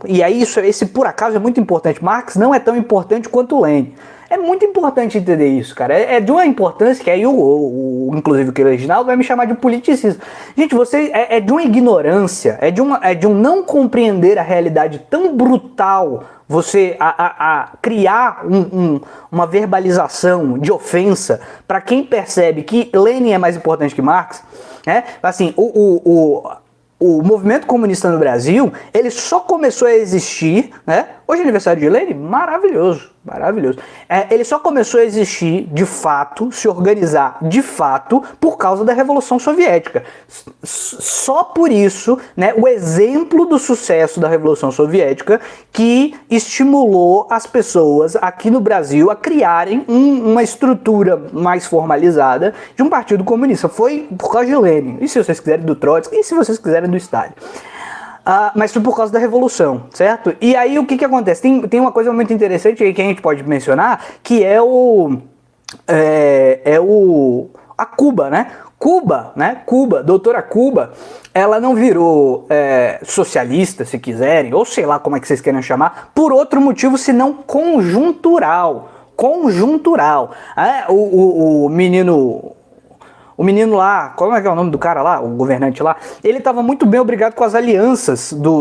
e aí esse por acaso é muito importante, Marx não é tão importante quanto Lenin. É muito importante entender isso, cara. É de uma importância que aí inclusive o Reginaldo vai me chamar de politicismo. Gente, você é de uma ignorância, é de um não compreender a realidade tão brutal, você criar uma verbalização de ofensa para quem percebe que Lenin é mais importante que Marx, né? Assim, o movimento comunista no Brasil, ele só começou a existir, né? Hoje é aniversário de Lenin, maravilhoso, maravilhoso. Ele só começou a existir de fato, se organizar de fato, por causa da Revolução Soviética. Só por isso, né, o exemplo do sucesso da Revolução Soviética que estimulou as pessoas aqui no Brasil a criarem uma estrutura mais formalizada de um partido comunista. Foi por causa de Lenin, e se vocês quiserem do Trotsky, e se vocês quiserem do Stalin. Mas foi por causa da Revolução, certo? E aí o que acontece? Tem uma coisa muito interessante aí que a gente pode mencionar, que é a Cuba, né? Cuba, doutora Cuba, ela não virou socialista, se quiserem, ou sei lá como é que vocês querem chamar, por outro motivo senão conjuntural. O menino lá, como é que é o nome do cara lá, o governante lá, ele estava muito bem obrigado com as alianças Não,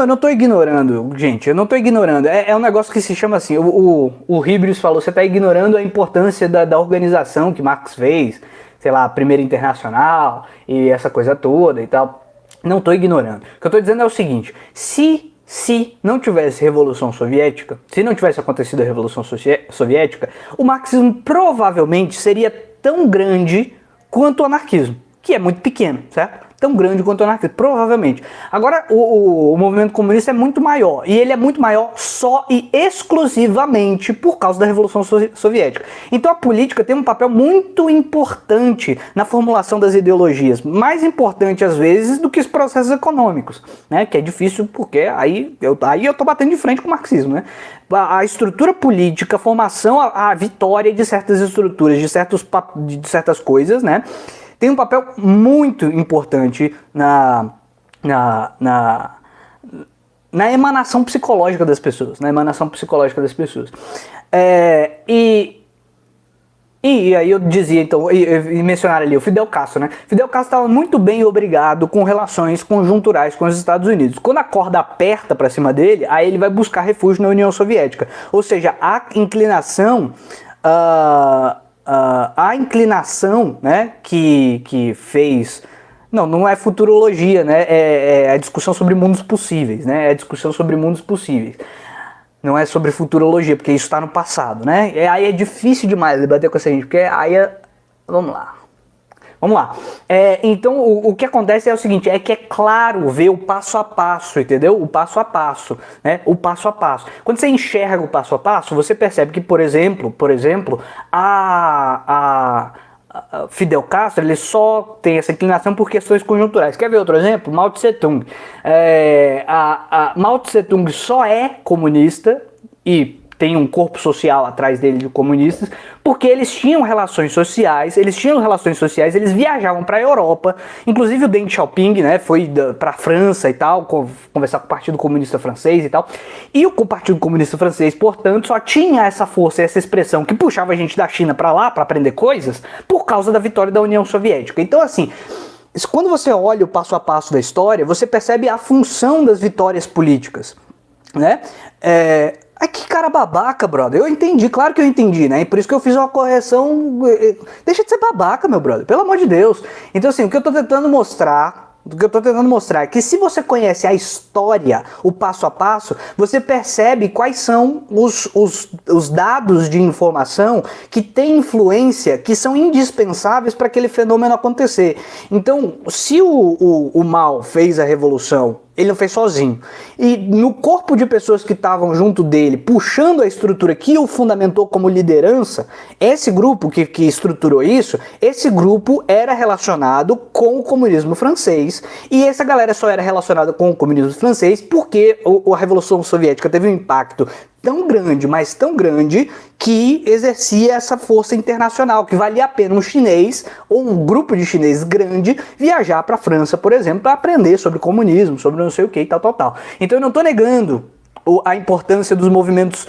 eu não estou ignorando, gente, eu não estou ignorando, é um negócio que se chama assim, o Ribrius falou, você está ignorando a importância da organização que Marx fez, sei lá, a Primeira Internacional e essa coisa toda e tal. Não estou ignorando. O que eu estou dizendo é o seguinte, se não tivesse Revolução Soviética, se não tivesse acontecido a Revolução Soviética, o marxismo provavelmente seria tão grande quanto o anarquismo, que é muito pequeno, certo? Tão grande quanto o anarquismo, provavelmente. Agora, o movimento comunista é muito maior, e ele é muito maior só e exclusivamente por causa da Revolução Soviética. Então a política tem um papel muito importante na formulação das ideologias, mais importante às vezes do que os processos econômicos, né? Que é difícil porque aí eu tô batendo de frente com o marxismo, né? A estrutura política, a formação, a vitória de certas estruturas, de certas coisas, né? Tem um papel muito importante na emanação psicológica das pessoas. E aí eu dizia, então, e mencionar ali o Fidel Castro, né? Fidel Castro estava muito bem obrigado com relações conjunturais com os Estados Unidos. Quando a corda aperta para cima dele, aí ele vai buscar refúgio na União Soviética. Ou seja, a inclinação... a inclinação, né, que fez... Não é futurologia, né, é a discussão sobre mundos possíveis, né, é a discussão sobre mundos possíveis. Não é sobre futurologia, porque isso está no passado, né, aí é difícil demais debater com essa gente, porque aí Vamos lá. Então o que acontece é o seguinte, é que é claro ver o passo a passo, entendeu? O passo a passo, né? O passo a passo. Quando você enxerga o passo a passo, você percebe que, por exemplo, Fidel Castro, ele só tem essa inclinação por questões conjunturais. Quer ver outro exemplo? Mao Tse Tung. Mao Tse Tung só é comunista e tem um corpo social atrás dele de comunistas, porque eles tinham relações sociais, eles viajavam para a Europa, inclusive o Deng Xiaoping, né, foi para a França e tal, conversar com o Partido Comunista Francês e tal, e o Partido Comunista Francês, portanto, só tinha essa força, essa expressão que puxava a gente da China para lá, para aprender coisas, por causa da vitória da União Soviética. Então, assim, quando você olha o passo a passo da história, você percebe a função das vitórias políticas, né? Ai, que cara babaca, brother. Eu entendi, claro que eu entendi, né? E por isso que eu fiz uma correção. Deixa de ser babaca, meu brother, pelo amor de Deus. Então, assim, o que eu tô tentando mostrar é que se você conhece a história, o passo a passo, você percebe quais são os dados de informação que têm influência, que são indispensáveis para aquele fenômeno acontecer. Então, se o Mao fez a revolução, ele não fez sozinho. E no corpo de pessoas que estavam junto dele, puxando a estrutura que o fundamentou como liderança, esse grupo que estruturou isso, esse grupo era relacionado com o comunismo francês. E essa galera só era relacionada com o comunismo francês porque a Revolução Soviética teve um impacto tão grande, mas tão grande, que exercia essa força internacional, que valia a pena um chinês ou um grupo de chinês grande viajar para a França, por exemplo, para aprender sobre comunismo, sobre não sei o que e tal, tal, tal. Então eu não estou negando a importância dos movimentos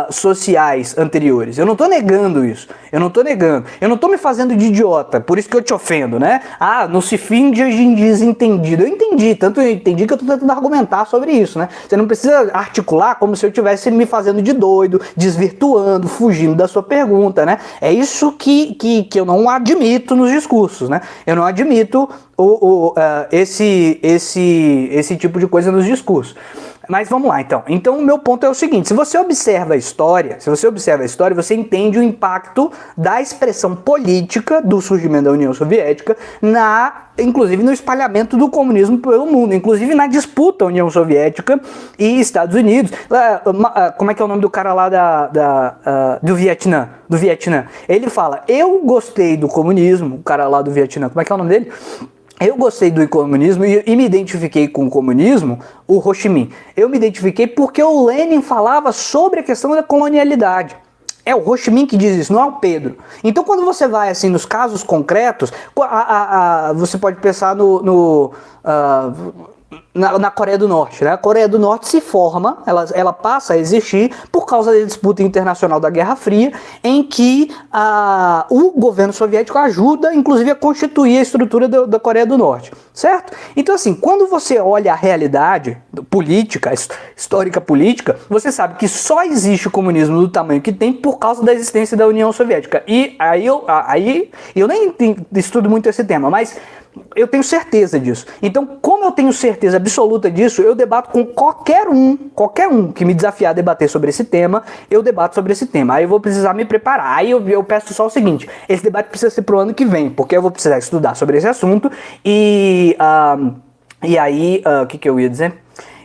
sociais anteriores. Eu não tô negando isso. Eu não tô negando. Eu não tô me fazendo de idiota, por isso que eu te ofendo, né? Ah, não se finge de desentendido. Eu entendi, tanto eu entendi que eu tô tentando argumentar sobre isso, né? Você não precisa articular como se eu estivesse me fazendo de doido, desvirtuando, fugindo da sua pergunta, né? É isso que eu não admito nos discursos, né? Eu não admito esse tipo de coisa nos discursos. Mas vamos lá, então. Então o meu ponto é o seguinte: se você observa a história, você entende o impacto da expressão política do surgimento da União Soviética, inclusive no espalhamento do comunismo pelo mundo, inclusive na disputa União Soviética e Estados Unidos. Como é que é o nome do cara lá do Vietnã? Do Vietnã. Ele fala: eu gostei do comunismo, o cara lá do Vietnã. Como é que é o nome dele? Eu gostei do comunismo e me identifiquei com o comunismo, o Ho Chi Minh. Eu me identifiquei porque o Lenin falava sobre a questão da colonialidade. É o Ho Chi Minh que diz isso, não é o Pedro. Então quando você vai assim nos casos concretos, você pode pensar na Coreia do Norte, né? A Coreia do Norte se forma, ela passa a existir por causa da disputa internacional da Guerra Fria, em que o governo soviético ajuda, inclusive, a constituir a estrutura da Coreia do Norte, certo? Então, assim, quando você olha a realidade política, histórica política, você sabe que só existe o comunismo do tamanho que tem por causa da existência da União Soviética. E aí eu nem estudo muito esse tema, mas eu tenho certeza disso. Então, como eu tenho certeza absoluta disso, eu debato com qualquer um que me desafiar a debater sobre esse tema, eu debato sobre esse tema. Aí eu vou precisar me preparar. Aí eu peço só o seguinte: esse debate precisa ser pro ano que vem, porque eu vou precisar estudar sobre esse assunto e aí, o que eu ia dizer?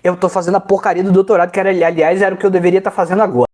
Eu tô fazendo a porcaria do doutorado, que aliás era o que eu deveria estar fazendo agora.